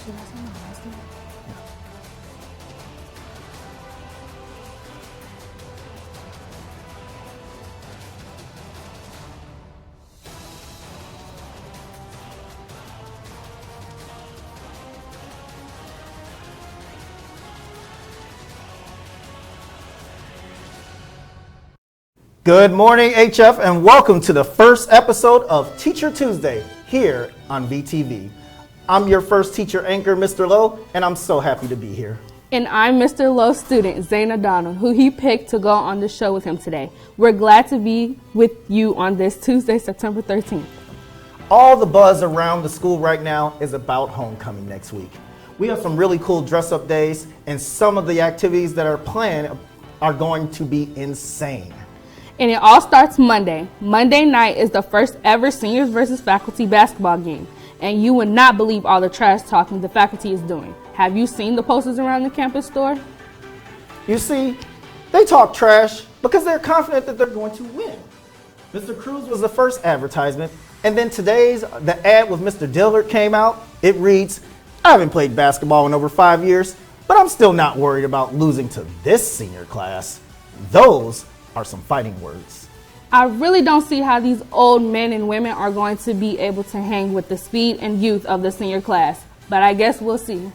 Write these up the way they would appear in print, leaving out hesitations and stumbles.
Good morning, HF, and welcome to the first episode of Teacher Tuesday here on VTV. I'm your first teacher anchor, Mr. Lowe, and I'm so happy to be here. And I'm Mr. Lowe's student, Zayna Donald, who he picked to go on the show with him today. We're glad to be with you on this Tuesday, September 13th. All the buzz around the school right now is about homecoming next week. We have some really cool dress-up days, and some of the activities that are planned are going to be insane. And it all starts Monday. Monday night is the first ever seniors versus faculty basketball game. And you would not believe all the trash talking the faculty is doing. Have you seen the posters around the campus store? You see, they talk trash because they're confident that they're going to win. Mr. Cruz was the first advertisement, and then the ad with Mr. Dillard came out. It reads, "I haven't played basketball in over 5 years, but I'm still not worried about losing to this senior class." Those are some fighting words. I really don't see how these old men and women are going to be able to hang with the speed and youth of the senior class, but I guess we'll see.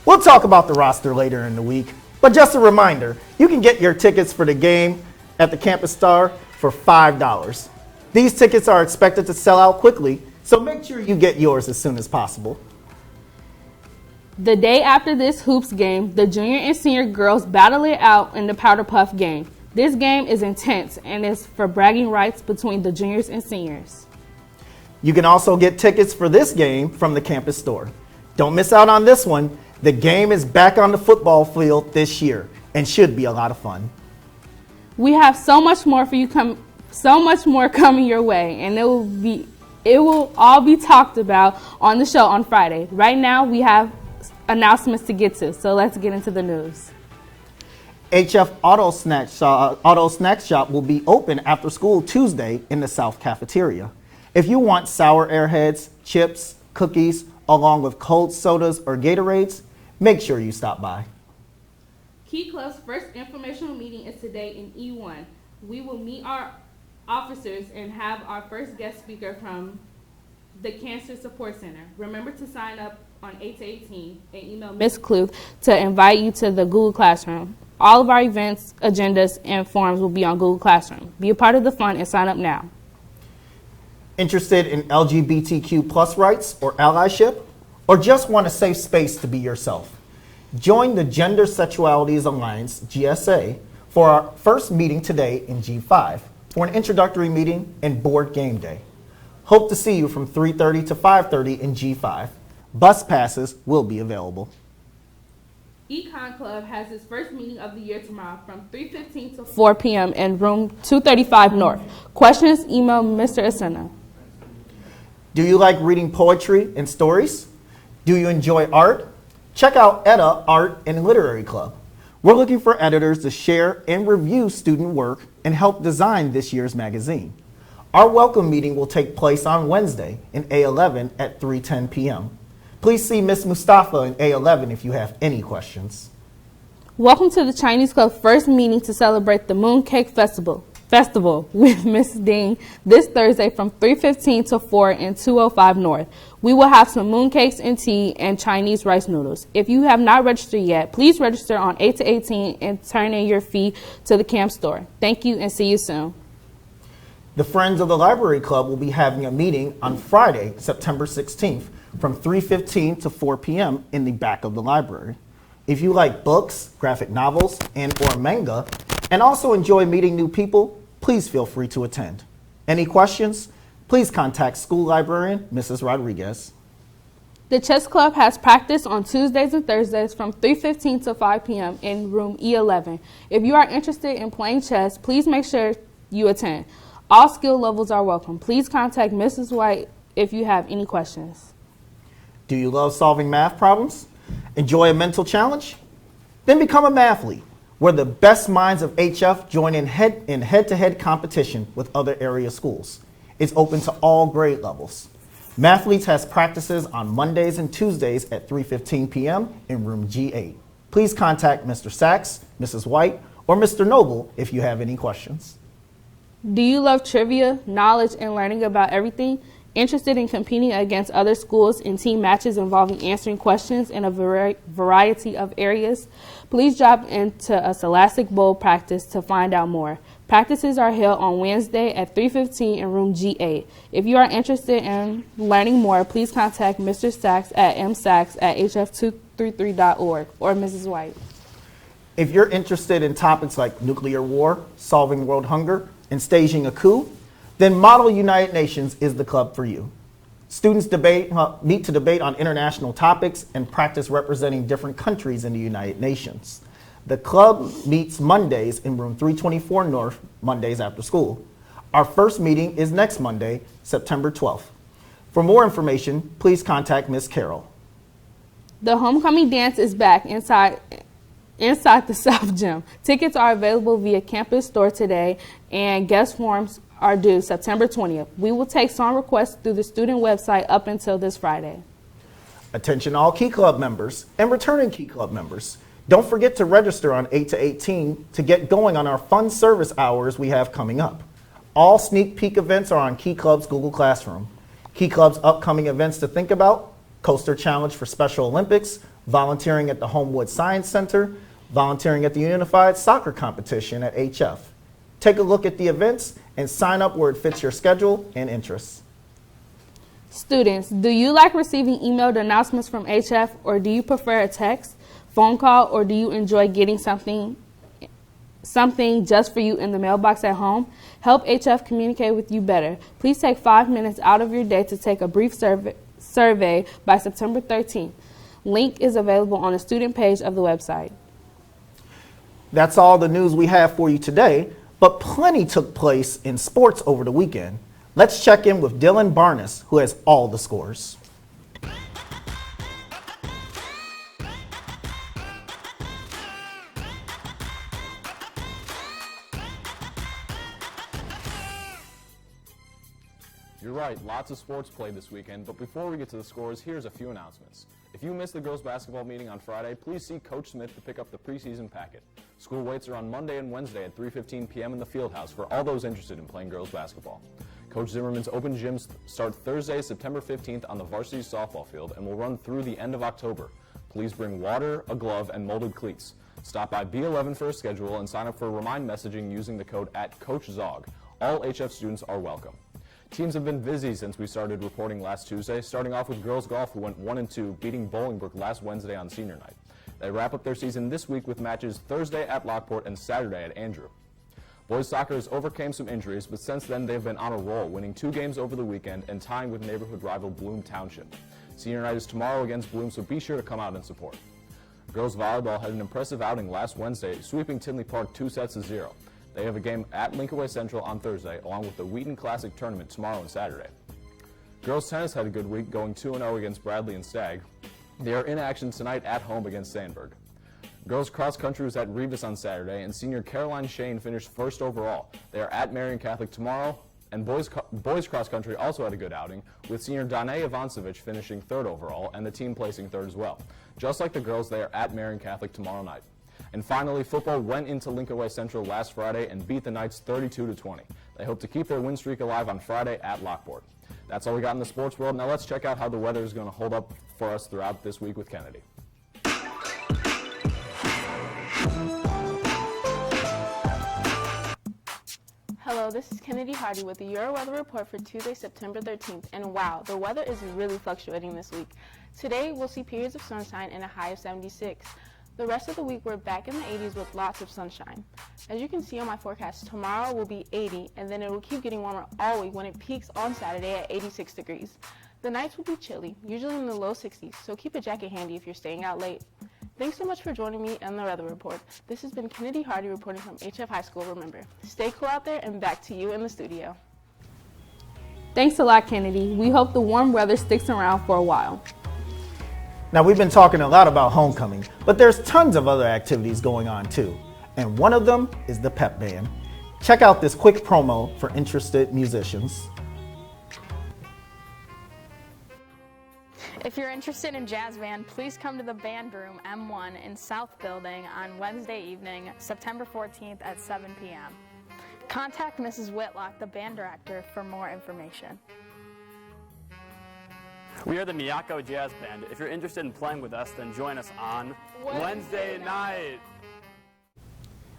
We'll talk about the roster later in the week, but just a reminder, you can get your tickets for the game at the Campus Star for $5. These tickets are expected to sell out quickly, so make sure you get yours as soon as possible. The day after this hoops game, the junior and senior girls battle it out in the Powder Puff game. This game is intense and is for bragging rights between the juniors and seniors. You can also get tickets for this game from the Campus Store. Don't miss out on this one. The game is back on the football field this year and should be a lot of fun. We have so much more coming your way, and it will all be talked about on the show on Friday. Right now we have announcements to get to, so let's get into the news. HF Auto Snack Shop will be open after school Tuesday in the South Cafeteria. If you want sour Airheads, chips, cookies, along with cold sodas or Gatorades, make sure you stop by. Key Club's first informational meeting is today in E1. We will meet our officers and have our first guest speaker from the Cancer Support Center. Remember to sign up on 8 to 18 and email Ms. Kluth to invite you to the Google Classroom. All of our events, agendas, and forms will be on Google Classroom. Be a part of the fun and sign up now. Interested in LGBTQ plus rights or allyship? Or just want a safe space to be yourself? Join the Gender Sexualities Alliance, GSA, for our first meeting today in G5 for an introductory meeting and board game day. Hope to see you from 3:30 to 5:30 in G5. Bus passes will be available. Econ Club has its first meeting of the year tomorrow from 3:15 to 4 p.m. in room 235 North. Questions, email Mr. Asena. Do you like reading poetry and stories? Do you enjoy art? Check out EDA Art and Literary Club. We're looking for editors to share and review student work and help design this year's magazine. Our welcome meeting will take place on Wednesday in A11 at 3:10 p.m. Please see Ms. Mustafa in A11 if you have any questions. Welcome to the Chinese Club first meeting to celebrate the Mooncake Festival with Ms. Ding this Thursday from 3:15 to 4 in 205 North. We will have some mooncakes and tea and Chinese rice noodles. If you have not registered yet, please register on 8 to 18 and turn in your fee to the camp store. Thank you and see you soon. The Friends of the Library Club will be having a meeting on Friday, September 16th from 3:15 to 4 p.m. in the back of the library. If you like books, graphic novels, and/or manga, and also enjoy meeting new people, please feel free to attend. Any questions? Please contact school librarian Mrs. Rodriguez. The chess club has practice on Tuesdays and Thursdays from 3:15 to 5 p.m. in room E11. If you are interested in playing chess, please make sure you attend. All skill levels are welcome. Please contact Mrs. White if you have any questions. Do you love solving math problems? Enjoy a mental challenge? Then become a mathlete, where the best minds of HF join in head-to-head competition with other area schools. It's open to all grade levels. Mathletes has practices on Mondays and Tuesdays at 3:15 p.m. in room G8. Please contact Mr. Sachs, Mrs. White, or Mr. Noble if you have any questions. Do you love trivia, knowledge, and learning about everything? Interested in competing against other schools in team matches involving answering questions in a variety of areas? Please drop into a Scholastic Bowl practice to find out more. Practices are held on Wednesday at 3:15 in room G8. If you are interested in learning more, please contact Mr. Sachs at msachs@hf233.org or Mrs. White. If you're interested in topics like nuclear war, solving world hunger, and staging a coup, then Model United Nations is the club for you. Students meet to debate on international topics and practice representing different countries in the United Nations. The club meets Mondays in room 324 North, Mondays after school. Our first meeting is next Monday, September 12th. For more information, please contact Ms. Carroll. The homecoming dance is back inside the South Gym. Tickets are available via campus store today, and guest forms are due September 20th. We will take song requests through the student website up until this Friday. Attention all Key Club members and returning Key Club members. Don't forget to register on 8 to 18 to get going on our fun service hours we have coming up. All sneak peek events are on Key Club's Google Classroom. Key Club's upcoming events to think about: Coaster Challenge for Special Olympics, volunteering at the Homewood Science Center, volunteering at the Unified Soccer Competition at HF. Take a look at the events and sign up where it fits your schedule and interests. Students, do you like receiving emailed announcements from HF, or do you prefer a text, phone call, or do you enjoy getting something just for you in the mailbox at home? Help HF communicate with you better. Please take 5 minutes out of your day to take a brief survey by September 13th. Link is available on the student page of the website. That's all the news we have for you today, but plenty took place in sports over the weekend. Let's check in with Dylan Barnes, who has all the scores. You're right, lots of sports played this weekend, but before we get to the scores, here's a few announcements. If you missed the girls' basketball meeting on Friday, please see Coach Smith to pick up the preseason packet. School weights are on Monday and Wednesday at 3:15 p.m. in the Fieldhouse for all those interested in playing girls' basketball. Coach Zimmerman's open gyms start Thursday, September 15th on the varsity softball field and will run through the end of October. Please bring water, a glove, and molded cleats. Stop by B11 for a schedule and sign up for remind messaging using the code @CoachZog. All HF students are welcome. Teams have been busy since we started reporting last Tuesday, starting off with girls golf, who went 1-2, beating Bolingbrook last Wednesday on senior night. They wrap up their season this week with matches Thursday at Lockport and Saturday at Andrew. Boys soccer has overcame some injuries, but since then they've been on a roll, winning 2 games over the weekend and tying with neighborhood rival Bloom Township. Senior night is tomorrow against Bloom, so be sure to come out and support. Girls volleyball had an impressive outing last Wednesday, sweeping Tinley Park 2-0. They have a game at Linkaway Central on Thursday, along with the Wheaton Classic Tournament tomorrow and Saturday. Girls tennis had a good week, going 2-0 against Bradley and Stagg. They are in action tonight at home against Sandburg. Girls cross country was at Revis on Saturday, and senior Caroline Shane finished first overall. They are at Marion Catholic tomorrow, and boys cross country also had a good outing, with senior Danae Ivancevich finishing third overall and the team placing third as well. Just like the girls, they are at Marion Catholic tomorrow night. And finally, football went into Linkaway Central last Friday and beat the Knights 32-20. They hope to keep their win streak alive on Friday at Lockport. That's all we got in the sports world. Now let's check out how the weather is going to hold up for us throughout this week with Kennedy. Hello, this is Kennedy Hardy with the Euro Weather Report for Tuesday, September 13th. And wow, the weather is really fluctuating this week. Today, we'll see periods of sunshine and a high of 76. The rest of the week, we're back in the 80s with lots of sunshine. As you can see on my forecast, tomorrow will be 80, and then it will keep getting warmer all week when it peaks on Saturday at 86 degrees. The nights will be chilly, usually in the low 60s, so keep a jacket handy if you're staying out late. Thanks so much for joining me on the Weather Report. This has been Kennedy Hardy reporting from HF High School. Remember, stay cool out there, and back to you in the studio. Thanks a lot, Kennedy. We hope the warm weather sticks around for a while. Now, we've been talking a lot about homecoming, but there's tons of other activities going on too. And one of them is the Pep Band. Check out this quick promo for interested musicians. If you're interested in jazz band, please come to the Band Room M1 in South Building on Wednesday evening, September 14th at 7 p.m. Contact Mrs. Whitlock, the band director, for more information. We are the Miyako Jazz Band. If you're interested in playing with us, then join us on Wednesday night.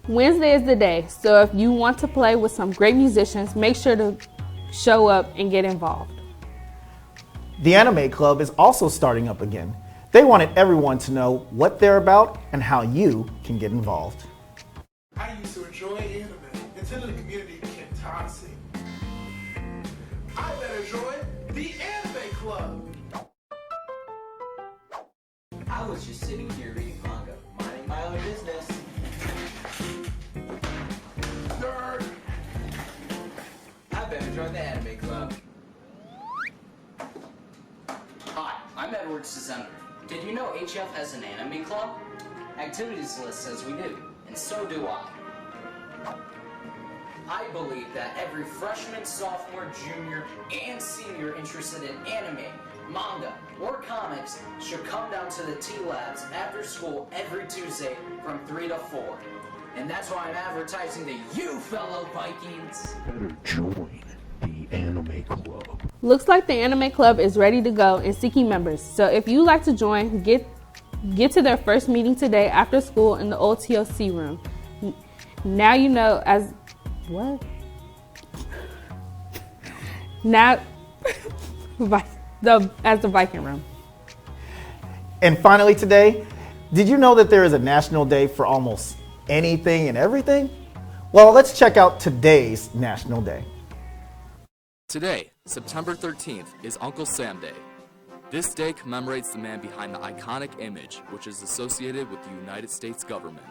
Wednesday is the day, so if you want to play with some great musicians, make sure to show up and get involved. The Anime Club is also starting up again. They wanted everyone to know what they're about and how you can get involved. I used to enjoy anime until the community became toxic. I better join the Anime Club. I was just sitting here reading manga, minding my own business. Nerd. I better join the Anime Club. Hi, I'm Edward Cezender. Did you know HF has an anime club? Activities list says we do, and so do I. I believe that every freshman, sophomore, junior, and senior interested in anime, manga, or comics should come down to the T-Labs after school every Tuesday from 3 to 4. And that's why I'm advertising to you, fellow Vikings. Better join the Anime Club. Looks like the Anime Club is ready to go and seeking members. So if you'd like to join, get to their first meeting today after school in the old TOC room. Now you know as what? Now as the Viking room. And finally today, did you know that there is a national day for almost anything and everything? Well, let's check out today's National Day. Today, September 13th, is Uncle Sam Day. This day commemorates the man behind the iconic image, which is associated with the United States government.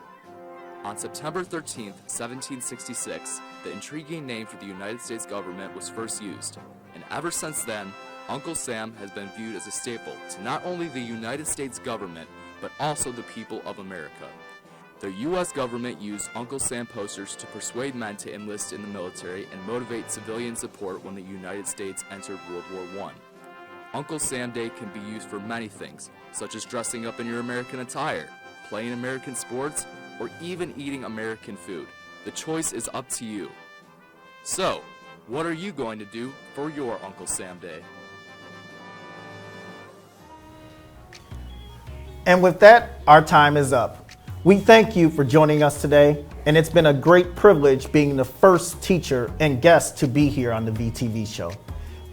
On September 13th, 1766, the intriguing name for the United States government was first used, and ever since then, Uncle Sam has been viewed as a staple to not only the United States government, but also the people of America. The U.S. government used Uncle Sam posters to persuade men to enlist in the military and motivate civilian support when the United States entered World War I. Uncle Sam Day can be used for many things, such as dressing up in your American attire, playing American sports, or even eating American food. The choice is up to you. So, what are you going to do for your Uncle Sam Day? And with that, our time is up. We thank you for joining us today, and it's been a great privilege being the first teacher and guest to be here on the VTV Show.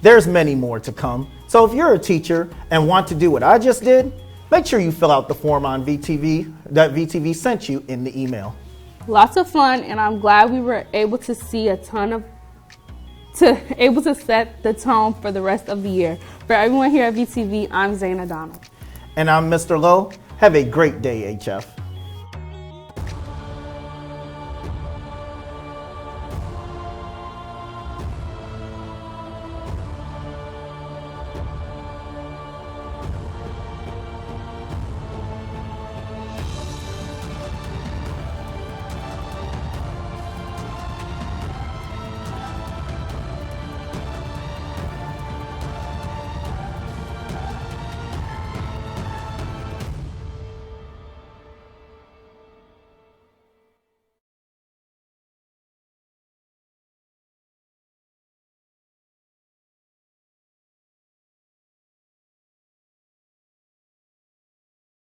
There's many more to come, so if you're a teacher and want to do what I just did, make sure you fill out the form on VTV that VTV sent you in the email. Lots of fun, and I'm glad we were able to see able to set the tone for the rest of the year. For everyone here at VTV, I'm Zaina Donald. And I'm Mr. Lowe. Have a great day, HF.